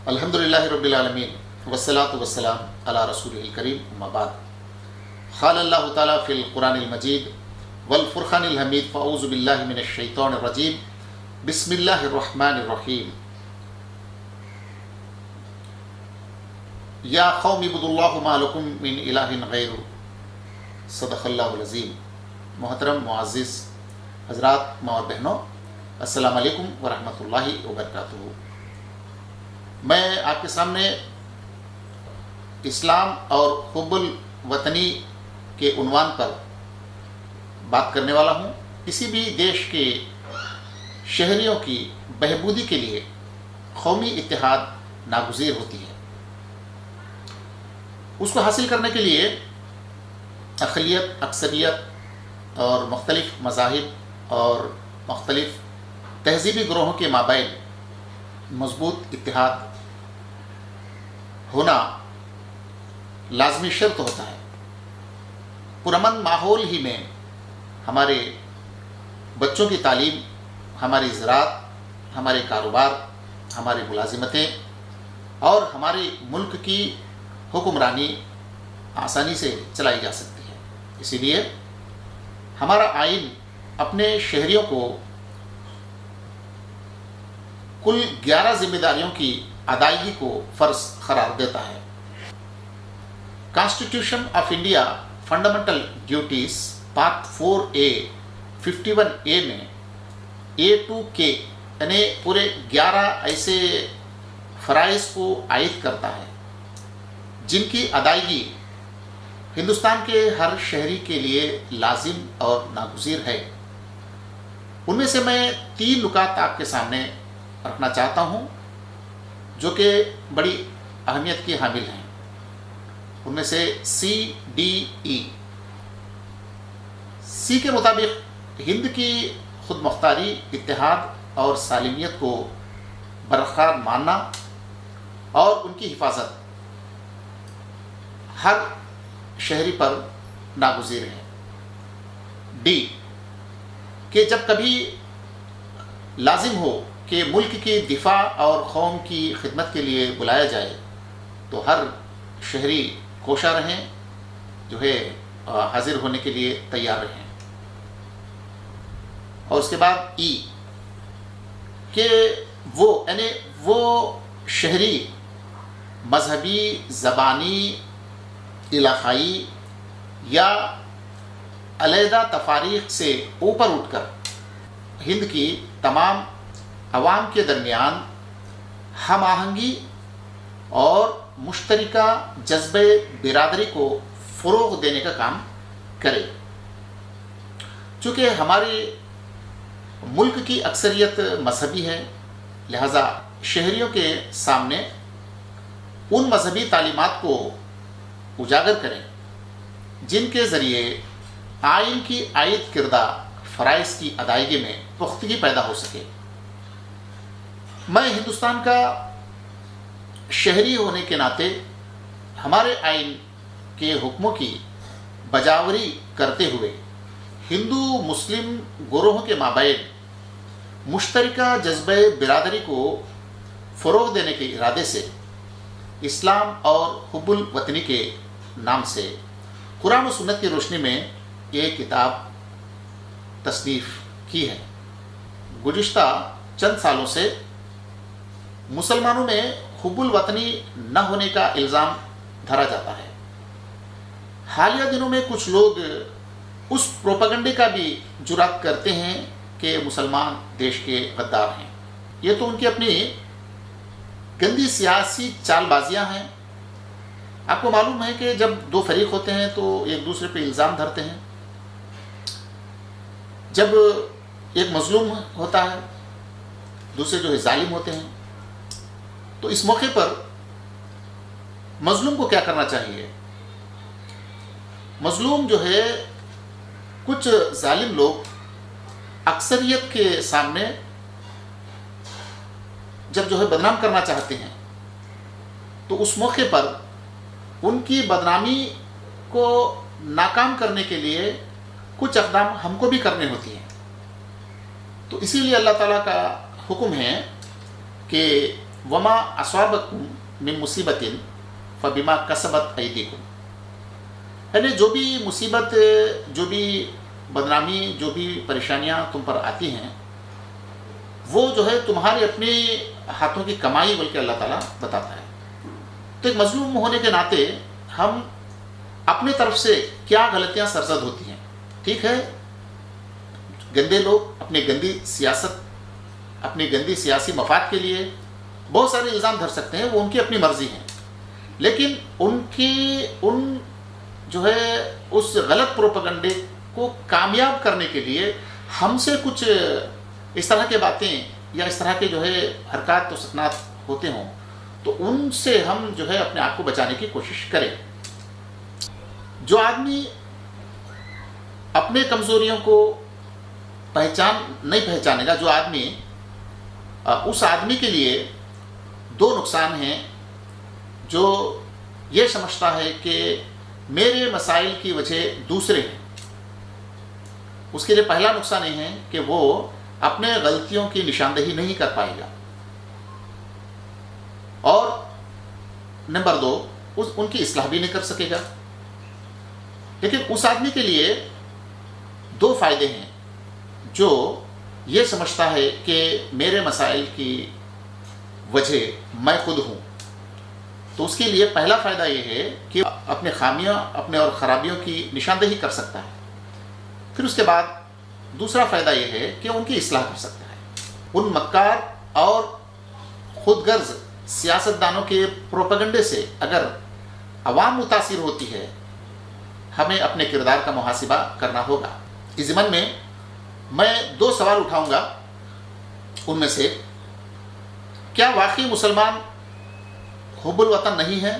الحمد للہ رب العالمین والصلاة والسلام علی رسولہ الکریم اما بعد. قال اللہ تعالیٰ فی القرآن المجید والفرقان الحمید فاعوذ باللہ من الشیطان الرجیم بسم اللہ الرحمن الرحیم. یا قوم اعبدوا اللہ ما لکم من الہ غیرہ. صدق اللہ العظیم. محترم معزز حضرات، ماں اور بہنوں، السلام علیکم ورحمۃ اللہ وبرکاتہ. میں آپ کے سامنے اسلام اور حب الوطنی کے عنوان پر بات کرنے والا ہوں. کسی بھی دیش کے شہریوں کی بہبودی کے لیے قومی اتحاد ناگزیر ہوتی ہے. اس کو حاصل کرنے کے لیے اقلیت، اکثریت اور مختلف مذاہب اور مختلف تہذیبی گروہوں کے مابین مضبوط اتحاد ہونا لازمی شرط ہوتا ہے. پرامن ماحول ہی میں ہمارے بچوں کی تعلیم، ہماری زراعت، ہمارے کاروبار، ہماری ملازمتیں اور ہمارے ملک کی حکمرانی آسانی سے چلائی جا سکتی ہے. اسی لیے ہمارا آئین اپنے شہریوں کو کل 11 ذمہ داریوں کی ادائیگی کو فرض قرار دیتا ہے. Constitution of India fundamental duties part 4A 51A میں A2K یعنی پورے 11 ایسے فرائض کو عائد کرتا ہے جن کی ادائیگی ہندوستان کے ہر شہری کے لیے لازم اور ناگزیر ہے. ان میں سے میں 3 نکات آپ کے سامنے رکھنا چاہتا ہوں جو کہ بڑی اہمیت کی حامل ہیں. ان میں سے CDE. C کے مطابق ہند کی خود مختاری، اتحاد اور سالمیت کو برقرار ماننا اور ان کی حفاظت ہر شہری پر ناگزیر ہے. D کہ جب کبھی لازم ہو کہ ملک کی دفاع اور قوم کی خدمت کے لیے بلایا جائے تو ہر شہری کوشاں رہیں، جو ہے حاضر ہونے کے لیے تیار رہیں. اور اس کے بعد E کہ وہ شہری مذہبی، زبانی، علاقائی یا علیحدہ تفاریق سے اوپر اٹھ کر ہند کی تمام عوام کے درمیان ہم آہنگی اور مشترکہ جذبہ برادری کو فروغ دینے کا کام کرے. چونکہ ہمارے ملک کی اکثریت مذہبی ہے، لہذا شہریوں کے سامنے ان مذہبی تعلیمات کو اجاگر کریں جن کے ذریعے آئین کی عائد کردہ فرائض کی ادائیگی میں پختگی پیدا ہو سکے. میں ہندوستان کا شہری ہونے کے ناطے ہمارے آئین کے حکموں کی بجاوری کرتے ہوئے ہندو مسلم گروہوں کے مابین مشترکہ جذبہ برادری کو فروغ دینے کے ارادے سے اسلام اور حب الوطنی کے نام سے قرآن و سنت کی روشنی میں یہ کتاب تصنیف کی ہے. گزشتہ چند سالوں سے مسلمانوں میں حب الوطنی نہ ہونے کا الزام دھرا جاتا ہے. حالیہ دنوں میں کچھ لوگ اس پروپیگنڈے کا بھی جرات کرتے ہیں کہ مسلمان دیش کے غدار ہیں. یہ تو ان کی اپنی گندی سیاسی چال بازیاں ہیں. آپ کو معلوم ہے کہ جب 2 فریق ہوتے ہیں تو ایک دوسرے پہ الزام دھرتے ہیں. جب ایک مظلوم ہوتا ہے، دوسرے جو ہے ظالم ہوتے ہیں. تو اس موقع پر مظلوم کو کیا کرنا چاہیے؟ مظلوم جو ہے، کچھ ظالم لوگ اکثریت کے سامنے جب جو ہے بدنام کرنا چاہتے ہیں تو اس موقع پر ان کی بدنامی کو ناکام کرنے کے لیے کچھ اقدام ہم کو بھی کرنے ہوتی ہیں. تو اسی لیے اللہ تعالیٰ کا حکم ہے کہ وما اصابکم من مصیبت فبما کسبت ایدیکم، یعنی جو بھی مصیبت، جو بھی بدنامی، جو بھی پریشانیاں تم پر آتی ہیں وہ جو ہے تمہارے اپنے ہاتھوں کی کمائی، بلکہ اللہ تعالیٰ بتاتا ہے۔ تو ایک مظلوم ہونے کے ناطے ہم اپنی طرف سے کیا غلطیاں سرزد ہوتی ہیں، ٹھیک ہے، گندے لوگ اپنی گندی سیاست، اپنی گندی سیاسی مفاد کے لیے بہت سارے الزام دھر سکتے ہیں، وہ ان کی اپنی مرضی ہیں، لیکن ان جو ہے اس غلط پروپیگنڈے کو کامیاب کرنے کے لیے ہم سے کچھ اس طرح کی باتیں یا اس طرح کے جو ہے حرکات و سکنات ہوتے ہوں تو ان سے ہم جو ہے اپنے آپ کو بچانے کی کوشش کریں۔ جو آدمی اپنے کمزوریوں کو نہیں پہچانے گا، جو آدمی اس آدمی کے لیے دو نقصان ہیں۔ جو یہ سمجھتا ہے کہ میرے مسائل کی وجہ دوسرے ہیں، اس کے لیے پہلا نقصان یہ ہے کہ وہ اپنے غلطیوں کی نشاندہی نہیں کر پائے گا، اور نمبر دو ان کی اصلاح بھی نہیں کر سکے گا۔ لیکن اس آدمی کے لیے دو فائدے ہیں، جو یہ سمجھتا ہے کہ میرے مسائل کی وجہ میں خود ہوں، تو اس کے لیے پہلا فائدہ یہ ہے کہ اپنے خامیاں، اپنے اور خرابیوں کی نشاندہی کر سکتا ہے۔ پھر اس کے بعد دوسرا فائدہ یہ ہے کہ ان کی اصلاح کر سکتا ہے۔ ان مکار اور خود غرض سیاستدانوں کے پروپیگنڈے سے اگر عوام متاثر ہوتی ہے، ہمیں اپنے کردار کا محاسبہ کرنا ہوگا۔ اس ضمن میں دو سوال اٹھاؤں گا، ان میں سے کیا واقعی مسلمان حب الوطن نہیں ہے؟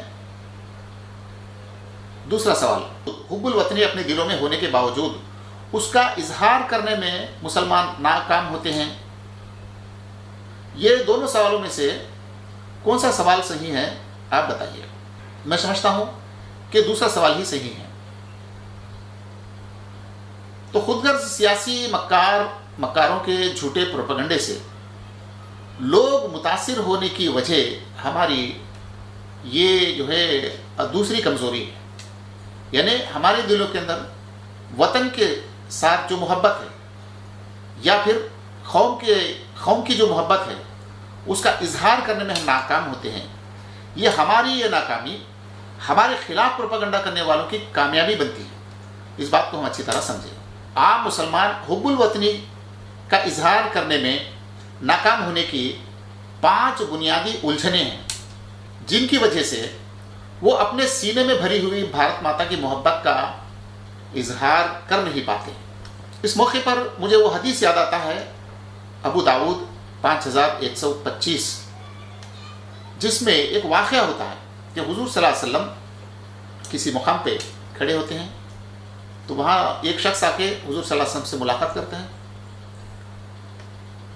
دوسرا سوال، حب الوطنی اپنے دلوں میں ہونے کے باوجود اس کا اظہار کرنے میں مسلمان ناکام ہوتے ہیں۔ یہ دونوں سوالوں میں سے کون سا سوال صحیح ہے آپ بتائیے۔ میں سمجھتا ہوں کہ دوسرا سوال ہی صحیح ہے۔ تو خود غرض سیاسی مکاروں کے جھوٹے پروپیگنڈے سے لوگ متاثر ہونے کی وجہ ہماری یہ جو ہے دوسری کمزوری ہے، یعنی ہمارے دلوں کے اندر وطن کے ساتھ جو محبت ہے یا پھر قوم کی جو محبت ہے اس کا اظہار کرنے میں ہم ناکام ہوتے ہیں۔ یہ ناکامی ہمارے خلاف پروپیگنڈا کرنے والوں کی کامیابی بنتی ہے۔ اس بات کو ہم اچھی طرح سمجھیں۔ عام مسلمان حب الوطنی کا اظہار کرنے میں ناکام ہونے کی 5 بنیادی الجھنیں ہیں، جن کی وجہ سے وہ اپنے سینے میں بھری ہوئی بھارت ماتا کی محبت کا اظہار کر نہیں پاتے۔ اس موقع پر مجھے وہ حدیث یاد آتا ہے، ابو داؤد 5125، جس میں ایک واقعہ ہوتا ہے کہ حضور صلی اللہ علیہ وسلم کسی مقام پہ کھڑے ہوتے ہیں تو وہاں ایک شخص آ کے حضور صلی اللہ علیہ وسلم سے ملاقات کرتے ہیں۔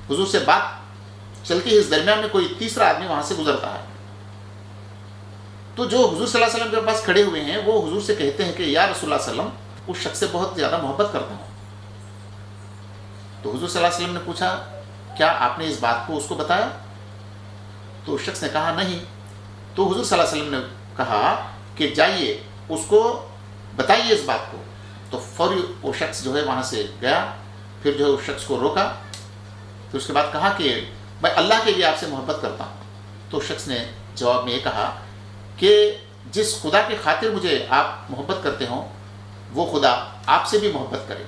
حضور سے بات چلتی ہے، اس درمیان میں کوئی تیسرا آدمی وہاں سے گزرتا ہے، تو جو حضور صلی اللہ علیہ وسلم کے پاس کھڑے ہوئے ہیں وہ حضور سے کہتے ہیں کہ یا رسول اللہ صلی اللہ علیہ وسلم، اس شخص سے بہت زیادہ محبت کرتا ہوں۔ تو حضور صلی اللہ علیہ وسلم نے پوچھا کیا آپ نے اس بات کو اس کو بتایا؟ تو اس شخص نے کہا نہیں۔ تو حضور صلی اللہ علیہ وسلم نے کہا کہ جائیے اس کو بتائیے اس بات کو۔ تو فوری وہ شخص جو ہے وہاں سے گیا، پھر جو ہے اس شخص کو روکا، پھر اس کے بعد کہا کہ میں اللہ کے لیے آپ سے محبت کرتا ہوں۔ تو اس شخص نے جواب میں یہ کہا کہ جس خدا کی خاطر مجھے آپ محبت کرتے ہوں وہ خدا آپ سے بھی محبت کرے۔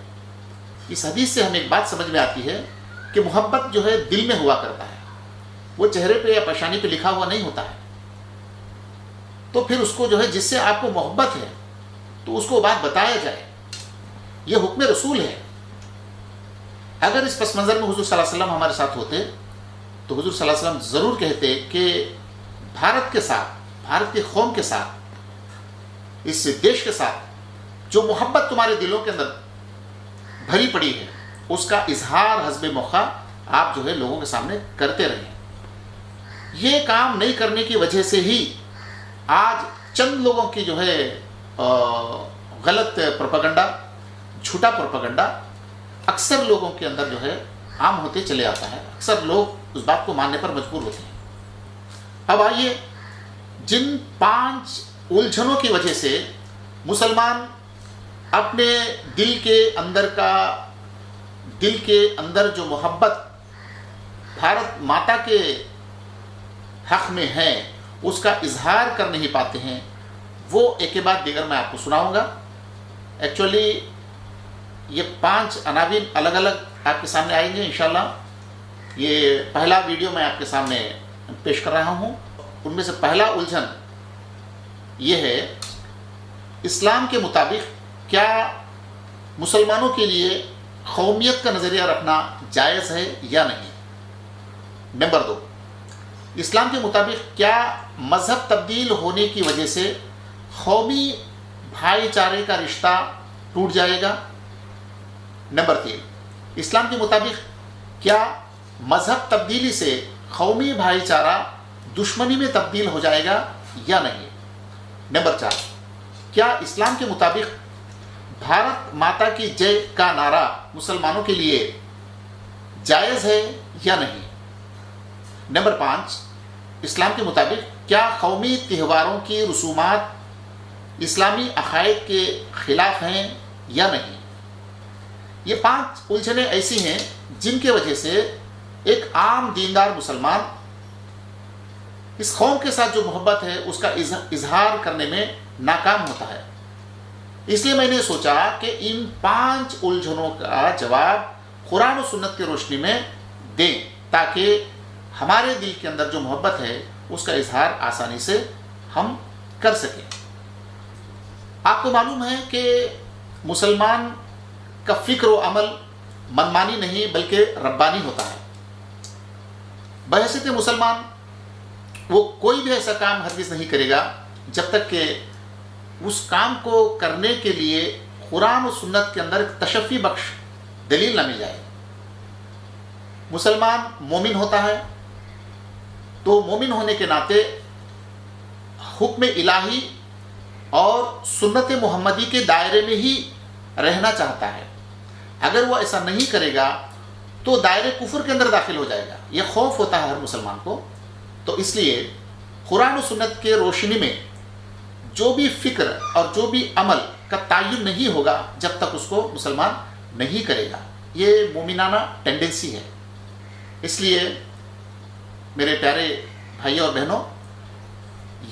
اس حدیث سے ہمیں ایک بات سمجھ میں آتی ہے کہ محبت جو ہے دل میں ہوا کرتا ہے، وہ چہرے پہ یا پیشانی پہ لکھا ہوا نہیں ہوتا ہے۔ تو پھر اس کو جو ہے جس سے آپ کو محبت ہے تو اس کو بات بتایا جائے، یہ حکم رسول ہے۔ اگر اس پس منظر میں حضور صلی اللہ علیہ وسلم ہمارے ساتھ ہوتے تو حضور صلی اللہ علیہ وسلم ضرور کہتے کہ بھارت کے ساتھ، بھارت کی قوم کے ساتھ، اس دیش کے ساتھ جو محبت تمہارے دلوں کے اندر بھری پڑی ہے اس کا اظہار حسب موقع آپ جو ہے لوگوں کے سامنے کرتے رہیں۔ یہ کام نہیں کرنے کی وجہ سے ہی آج چند لوگوں کی جو ہے غلط پروپیگنڈا، جھوٹا پروپیگنڈا اکثر لوگوں کے اندر جو ہے عام ہوتے چلے آتا ہے، اکثر لوگ اس بات کو ماننے پر مجبور ہوتے ہیں۔ اب آئیے جن 5 الجھنوں کی وجہ سے مسلمان اپنے دل کے اندر جو محبت بھارت ماتا کے حق میں ہے اس کا اظہار کر نہیں پاتے ہیں، وہ ایک کے بعد دیگر میں آپ کو سناؤں گا۔ ایکچولی یہ 5 عناوین الگ الگ آپ کے سامنے آئیں گے انشاءاللہ۔ یہ پہلا ویڈیو میں آپ کے سامنے پیش کر رہا ہوں۔ ان میں سے پہلا الجھن یہ ہے، اسلام کے مطابق کیا مسلمانوں کے لیے قومیت کا نظریہ رکھنا جائز ہے یا نہیں؟ نمبر 2، اسلام کے مطابق کیا مذہب تبدیل ہونے کی وجہ سے قومی بھائی چارے کا رشتہ ٹوٹ جائے گا؟ نمبر 3، اسلام کے مطابق کیا مذہب تبدیلی سے قومی بھائی چارہ دشمنی میں تبدیل ہو جائے گا یا نہیں؟ نمبر 4، کیا اسلام کے مطابق بھارت ماتا کی جے کا نعرہ مسلمانوں کے لیے جائز ہے یا نہیں؟ نمبر 5، اسلام کے مطابق کیا قومی تہواروں کی رسومات اسلامی عقائد کے خلاف ہیں یا نہیں؟ یہ 5 الجھنیں ایسی ہیں جن کی وجہ سے ایک عام دیندار مسلمان اس قوم کے ساتھ جو محبت ہے اس کا اظہار کرنے میں ناکام ہوتا ہے۔ اس لیے میں نے سوچا کہ ان 5 الجھنوں کا جواب قرآن و سنت کی روشنی میں دیں تاکہ ہمارے دل کے اندر جو محبت ہے اس کا اظہار آسانی سے ہم کر سکیں۔ آپ کو معلوم ہے کہ مسلمان کا فکر و عمل منمانی نہیں بلکہ ربانی ہوتا ہے۔ بحیثیت مسلمان وہ کوئی بھی ایسا کام ہرگز نہیں کرے گا جب تک کہ اس کام کو کرنے کے لیے قرآن و سنت کے اندر ایک تشفی بخش دلیل نہ مل جائے۔ مسلمان مومن ہوتا ہے تو مومن ہونے کے ناطے حکم الہی اور سنت محمدی کے دائرے میں ہی رہنا چاہتا ہے۔ اگر وہ ایسا نہیں کرے گا تو دائرے کفر کے اندر داخل ہو جائے گا۔ یہ خوف ہوتا ہے ہر مسلمان کو۔ تو اس لیے قرآن و سنت کے روشنی میں جو بھی فکر اور جو بھی عمل کا تعین نہیں ہوگا جب تک اس کو مسلمان نہیں کرے گا۔ یہ مومنانہ ٹینڈنسی ہے۔ اس لیے میرے پیارے بھائیوں اور بہنوں،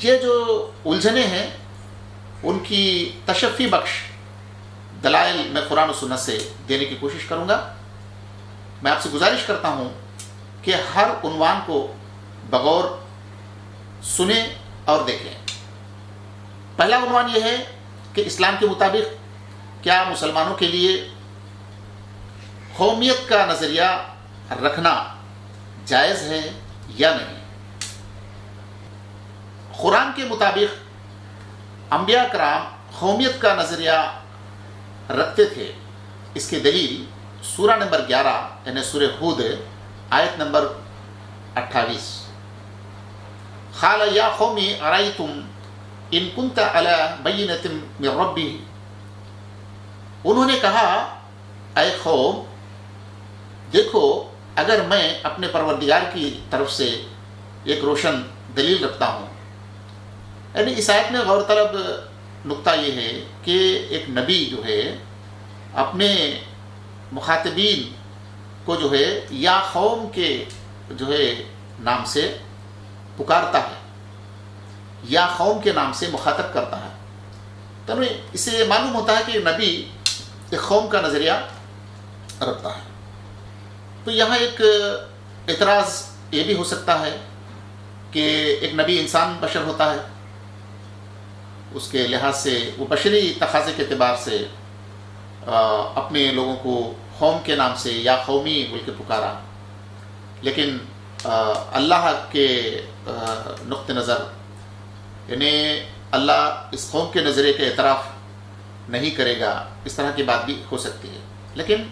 یہ جو الجھنیں ہیں ان کی تشفی بخش دلائل میں قرآن و سنت سے دینے کی کوشش کروں گا۔ میں آپ سے گزارش کرتا ہوں کہ ہر عنوان کو بغور سنیں اور دیکھیں۔ پہلا عنوان یہ ہے کہ اسلام کے مطابق کیا مسلمانوں کے لیے قومیت کا نظریہ رکھنا جائز ہے یا نہیں؟ قرآن کے مطابق انبیاء کرام قومیت کا نظریہ رکھتے تھے۔ اس کی دلیل سورہ نمبر 11 یعنی سورہ ہود آیت نمبر 28، قال یا قوم ارایتم ان کنت علی بینۃ من ربی، انہوں نے کہا اے قوم دیکھو اگر میں اپنے پروردگار کی طرف سے ایک روشن دلیل رکھتا ہوں۔ یعنی اس آیت میں غور طلب نقطہ یہ ہے کہ ایک نبی جو ہے اپنے مخاطبین کو جو ہے یا قوم کے جو ہے نام سے پکارتا ہے یا قوم کے نام سے مخاطب کرتا ہے۔ تو اس سے یہ معلوم ہوتا ہے کہ نبی ایک قوم کا نظریہ رکھتا ہے۔ تو یہاں ایک اعتراض یہ بھی ہو سکتا ہے کہ ایک نبی انسان بشر ہوتا ہے، اس کے لحاظ سے وہ بشری تقاضے کے اعتبار سے اپنے لوگوں کو قوم کے نام سے یا قومی بول کے پکارا، لیکن اللہ کے نقطہ نظر یعنی اللہ اس قوم کے نظریے کے اعتراف نہیں کرے گا، اس طرح کی بات بھی ہو سکتی ہے۔ لیکن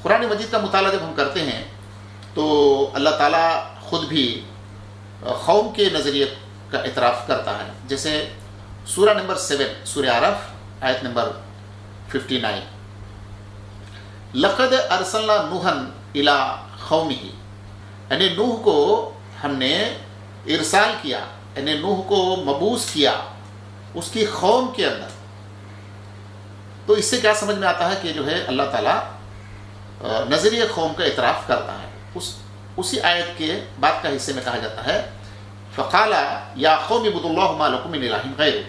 قرآن مجید کا مطالعہ جب ہم کرتے ہیں تو اللہ تعالیٰ خود بھی قوم کے نظریے کا اعتراف کرتا ہے۔ جیسے سورہ نمبر 7 سورہ اعراف آیت نمبر 59، لقد ارسلنا نوحا الی قومہ، یعنی نوح کو ہم نے ارسال کیا، یعنی نوح کو مبعوث کیا اس کی قوم کے اندر، تو اس سے کیا سمجھ میں آتا ہے کہ جو ہے اللہ تعالیٰ نظریہ قوم کا اعتراف کرتا ہے۔ اسی آیت کے بعد کا حصے میں کہا جاتا ہے فقال یا قوم اعبدوا اللہ ما لکم من الہ غیرہ،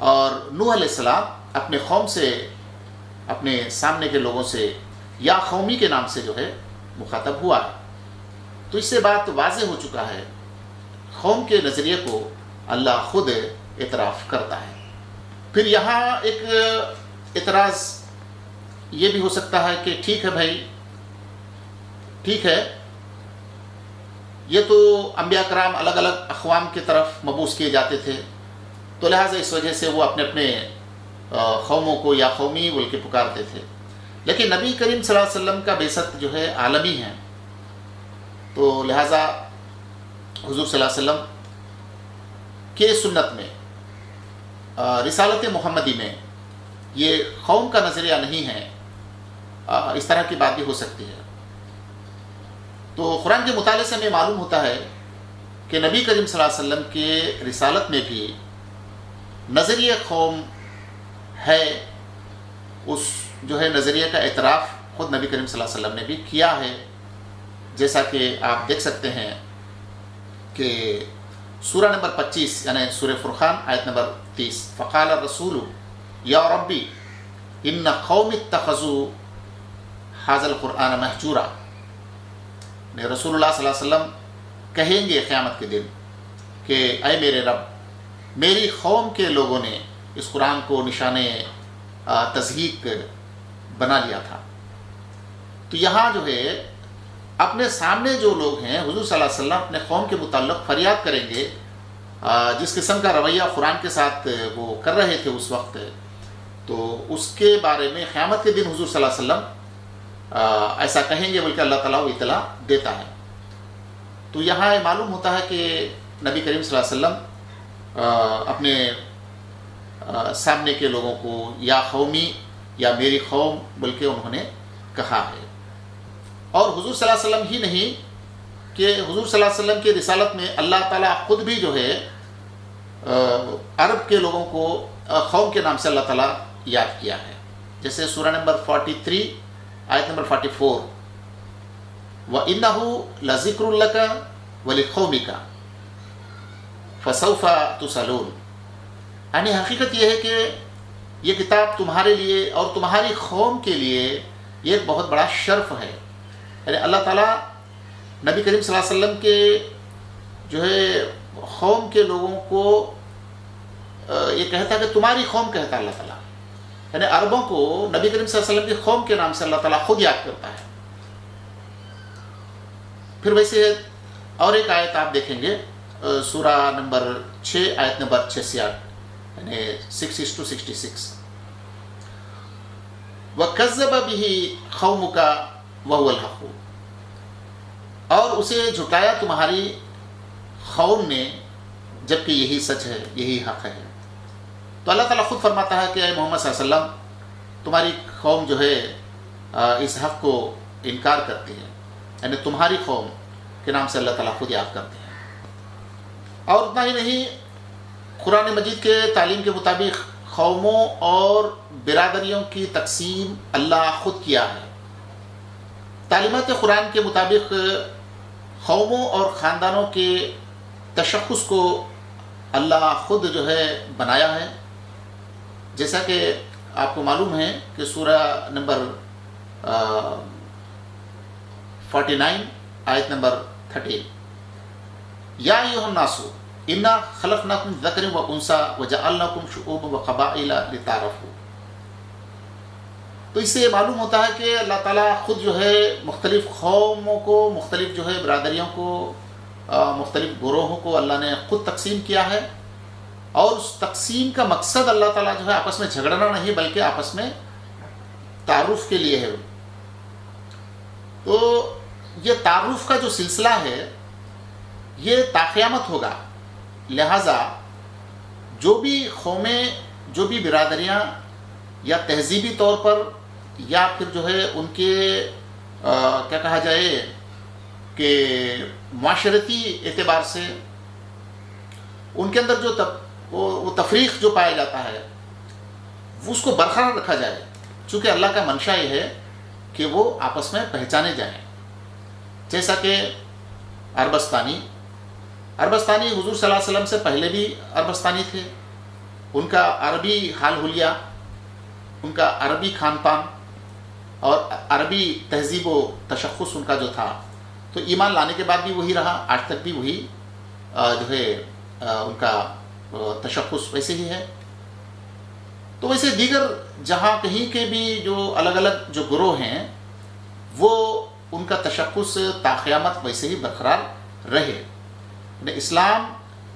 اور نوح علیہ السلام اپنے قوم سے، اپنے سامنے کے لوگوں سے یا قومی کے نام سے جو ہے مخاطب ہوا ہے۔ تو اس سے بات واضح ہو چکا ہے، قوم کے نظریے کو اللہ خود اعتراف کرتا ہے۔ پھر یہاں ایک اعتراض یہ بھی ہو سکتا ہے کہ ٹھیک ہے بھائی، ٹھیک ہے، یہ تو انبیاء کرام الگ الگ اقوام کی طرف مبعوث کیے جاتے تھے، تو لہٰذا اس وجہ سے وہ اپنے اپنے قوموں کو یا قومی بول کے پکارتے تھے، لیکن نبی کریم صلی اللہ علیہ وسلم کا بعثت جو ہے عالمی ہے، تو لہٰذا حضور صلی اللہ علیہ وسلم کے سنت میں، رسالت محمدی میں یہ قوم کا نظریہ نہیں ہے، اس طرح کی بات بھی ہو سکتی ہے۔ تو قرآن کے مطالعے سے ہمیں معلوم ہوتا ہے کہ نبی کریم صلی اللہ علیہ وسلم کے رسالت میں بھی نظریہ قوم ہے، اس جو ہے نظریہ کا اعتراف خود نبی کریم صلی اللہ علیہ وسلم نے بھی کیا ہے، جیسا کہ آپ دیکھ سکتے ہیں کہ سورہ نمبر 25 یعنی سورہ فرقان آیت نمبر 30 فقال الرسول یا ربی ان قوم اتخذوا ھذا القرآن مہجورا، رسول اللہ صلی اللہ علیہ وسلم کہیں گے قیامت کے دن کہ اے میرے رب، میری قوم کے لوگوں نے اس قرآن کو نشان تضحیک بنا لیا تھا۔ تو یہاں جو ہے اپنے سامنے جو لوگ ہیں حضور صلی اللہ علیہ وسلم اپنے قوم کے متعلق فریاد کریں گے، جس قسم کا رویہ قرآن کے ساتھ وہ کر رہے تھے اس وقت، تو اس کے بارے میں قیامت کے دن حضور صلی اللہ علیہ وسلم ایسا کہیں گے بلکہ اللہ تعالیٰ وہ اطلاع دیتا ہے۔ تو یہاں یہ معلوم ہوتا ہے کہ نبی کریم صلی اللہ علیہ وسلم اپنے سامنے کے لوگوں کو یا قومی یا میری قوم بلکہ انہوں نے کہا ہے۔ اور حضور صلی اللہ علیہ وسلم ہی نہیں کہ حضور صلی اللہ علیہ وسلم کی رسالت میں اللہ تعالیٰ خود بھی جو ہے عرب کے لوگوں کو قوم کے نام سے اللہ تعالیٰ یاد کیا ہے، جیسے سورہ نمبر 43 آیت نمبر 44 وَإِنَّهُ لَذِكْرٌ لَكَ وَلِقَوْمِكَ فَسَوْفَ تُسْأَلُونَ، یعنی حقیقت یہ ہے کہ یہ کتاب تمہارے لیے اور تمہاری قوم کے لیے یہ ایک بہت بڑا شرف ہے۔ یعنی اللہ تعالیٰ نبی کریم صلی اللہ علیہ وسلم کے جو ہے قوم کے لوگوں کو یہ کہتا ہے کہ تمہاری قوم کہتا ہے اللہ تعالیٰ، یعنی عربوں کو نبی کریم صلی اللہ علیہ وسلم کی قوم کے نام سے اللہ تعالیٰ خود یاد کرتا ہے۔ پھر ویسے اور ایک آیت آپ دیکھیں گے سورہ نمبر 6 آیت نمبر 86 یعنی 6-66 وَكَذَّبَ بِهِ قَوْمُكَ وَهُوَ الْحَقُّ، اور اسے جھٹلایا تمہاری قوم نے جبکہ یہی سچ ہے، یہی حق ہے۔ تو اللہ تعالیٰ خود فرماتا ہے کہ اے محمد صلی اللہ علیہ وسلم تمہاری قوم جو ہے اس حق کو انکار کرتی ہے، یعنی تمہاری قوم کے نام سے اللہ تعالیٰ خود یاد کرتے ہیں۔ اور اتنا ہی نہیں، قرآن مجید کے تعلیم کے مطابق قوموں اور برادریوں کی تقسیم اللہ خود کیا ہے۔ تعلیمات قرآن کے مطابق قوموں اور خاندانوں کے تشخص کو اللہ خود جو ہے بنایا ہے، جیسا کہ آپ کو معلوم ہے کہ سورہ نمبر 49 آیت نمبر 13 یا ایھا الناس انا خلقناکم من ذکر و انثی وجعلناکم شعوبا وقبائل لتعارفوا۔ تو اس سے یہ معلوم ہوتا ہے کہ اللہ تعالیٰ خود جو ہے مختلف قوموں کو، مختلف جو ہے برادریوں کو، مختلف گروہوں کو اللہ نے خود تقسیم کیا ہے، اور اس تقسیم کا مقصد اللہ تعالیٰ جو ہے آپس میں جھگڑنا نہیں بلکہ آپس میں تعارف کے لیے ہے۔ تو یہ تعارف کا جو سلسلہ ہے یہ تا قیامت ہوگا، لہٰذا جو بھی قومیں، جو بھی برادریاں یا تہذیبی طور پر یا پھر جو ہے ان کے کیا کہا جائے کہ معاشرتی اعتبار سے ان کے اندر جو وہ تفریق جو پایا جاتا ہے اس کو برقرار رکھا جائے، چونکہ اللہ کا منشا یہ ہے کہ وہ آپس میں پہچانے جائیں. جیسا کہ عربستانی حضور صلی اللہ علیہ وسلم سے پہلے بھی عربستانی تھے، ان کا عربی حال حلیہ، ان کا عربی کھان پان اور عربی تہذیب و تشخص ان کا جو تھا، تو ایمان لانے کے بعد بھی وہی رہا، آج تک بھی وہی جو ہے ان کا تشخص ویسے ہی ہے. تو ویسے دیگر جہاں کہیں کے بھی جو الگ الگ جو گروہ ہیں وہ ان کا تشخص تا قیامت ویسے ہی برقرار رہے. اسلام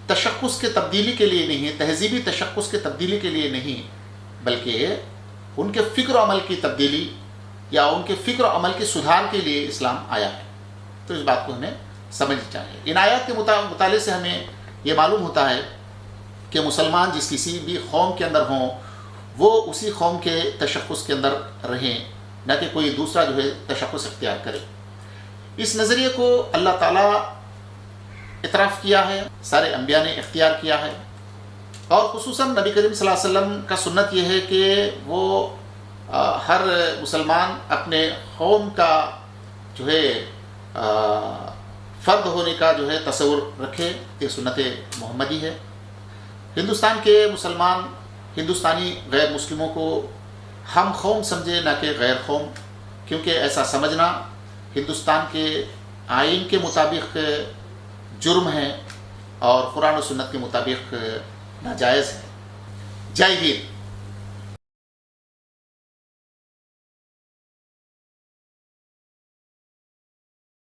تشخص کے تبدیلی کے لیے نہیں ہے، تہذیبی تشخص کے تبدیلی کے لیے نہیں، بلکہ ان کے فکر و عمل کی تبدیلی یا ان کے فکر و عمل کے سدھار کے لیے اسلام آیا ہے. تو اس بات کو ہمیں سمجھنا چاہیے. ان آیات کے مطالعے سے ہمیں یہ معلوم ہوتا ہے کہ مسلمان جس کسی بھی قوم کے اندر ہوں وہ اسی قوم کے تشخص کے اندر رہیں، نہ کہ کوئی دوسرا جو ہے تشخص اختیار کرے. اس نظریے کو اللہ تعالیٰ اعتراف کیا ہے، سارے انبیاء نے اختیار کیا ہے، اور خصوصاً نبی کریم صلی اللہ علیہ وسلم کا سنت یہ ہے کہ وہ ہر مسلمان اپنے قوم کا جو ہے فرد ہونے کا جو ہے تصور رکھے. یہ سنت محمدی ہے. ہندوستان کے مسلمان ہندوستانی غیر مسلموں کو ہم قوم سمجھے، نہ کہ غیر قوم، کیونکہ ایسا سمجھنا ہندوستان کے آئین کے مطابق جرم ہے اور قرآن و سنت کے مطابق ناجائز ہے. جے ہند.